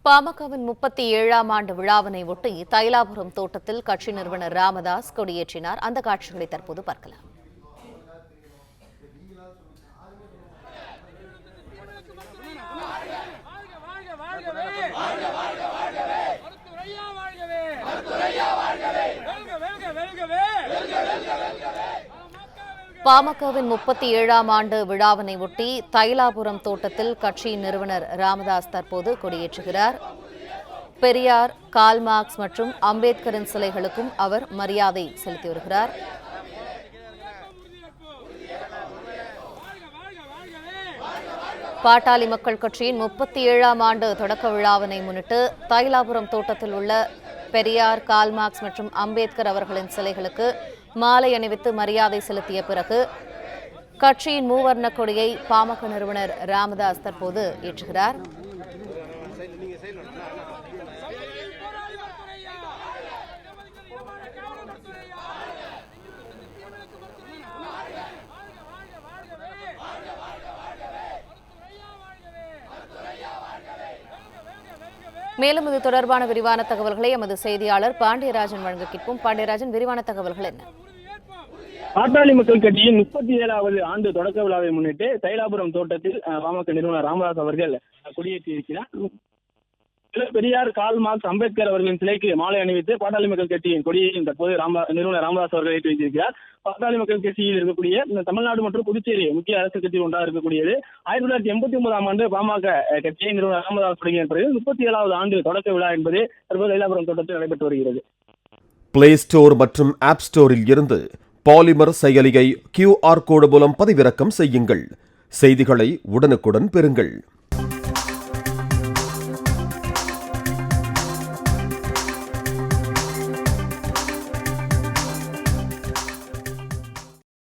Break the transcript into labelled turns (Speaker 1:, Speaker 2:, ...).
Speaker 1: பாமகவின் 37ஆம் ஆண்டு விழாவினை ஒட்டி தைலாபுரம் தோட்டத்தில் கட்சி நிறுவனர் ராமதாஸ் கொடியேற்றினார். அந்த காட்சிகளை தற்போது பார்க்கலாம். பாமகவின் 37ஆம் ஆண்டு விழாவினை ஒட்டி தைலாபுரம் தோட்டத்தில் கட்சியின் நிறுவனர் ராமதாஸ் தற்போது கொடியேற்றுகிறார். பெரியார், கால்மார்க்ஸ் மற்றும் அம்பேத்கரின் சிலைகளுக்கும் அவர் மரியாதை செலுத்தி வருகிறார். பாட்டாளி மக்கள் கட்சியின் 37ஆம் ஆண்டு தொடக்க விழாவினை முன்னிட்டு தைலாபுரம் தோட்டத்தில் உள்ள பெரியார், கால்மார்க்ஸ் மற்றும் அம்பேத்கர் அவர்களின் சிலைகளுக்கு மாலை அணிவித்து மரியாதை செலுத்திய பிறகு கட்சியின் மூவர்ண கொடியை பாமக நிறுவனர் ராமதாஸ் தற்போது ஏற்றுகிறார். மேலும் இது தொடர்பான விரிவான தகவல்களை எமது செய்தியாளர் பாண்டியராஜன் வழங்க கேட்போம். பாண்டியராஜன், விரிவான தகவல்கள் என்ன?
Speaker 2: பாட்டாளி மக்கள் கட்சியின் 37வது ஆண்டு தொடக்க விழாவை முன்னிட்டு தைலாபுரம் தோட்டத்தில் பாமக நிறுவனர் ராமதாஸ் அவர்கள் கொடியேற்றி இருக்கிறார். பெரியார், கால்மார்க்ஸ், அம்பேத்கர் அவர்களின் சிலைக்கு மாலை அணிவித்து பாட்டாளி மக்கள் கட்சியின் கொடியையும் தற்போது நிறுவனர் ராமதாஸ் அவர்கள் ஏற்றி வைத்திருக்கிறார். பாட்டாளி மக்கள் கட்சியில் இருக்கக்கூடிய இந்த தமிழ்நாடு மற்றும் புதுச்சேரி முக்கிய அரசு கட்சியில் ஒன்றாக இருக்கக்கூடியது 1989ஆம் ஆண்டு பாமக கட்சியை நிறுவனர் ராமதாஸ் தொடங்கிய பிறகு 37வது ஆண்டு தொடக்க விழா என்பது தற்போது தைலாபுரம் தோட்டத்தில் நடைபெற்று வருகிறது.
Speaker 3: பிளே ஸ்டோர் மற்றும் ஆப் ஸ்டோரில் இருந்து பாலிமர் செயலியை QR கோடு மூலம் பதிவிறக்கம் செய்யுங்கள். செய்திகளை உடனுக்குடன் பெறுங்கள்.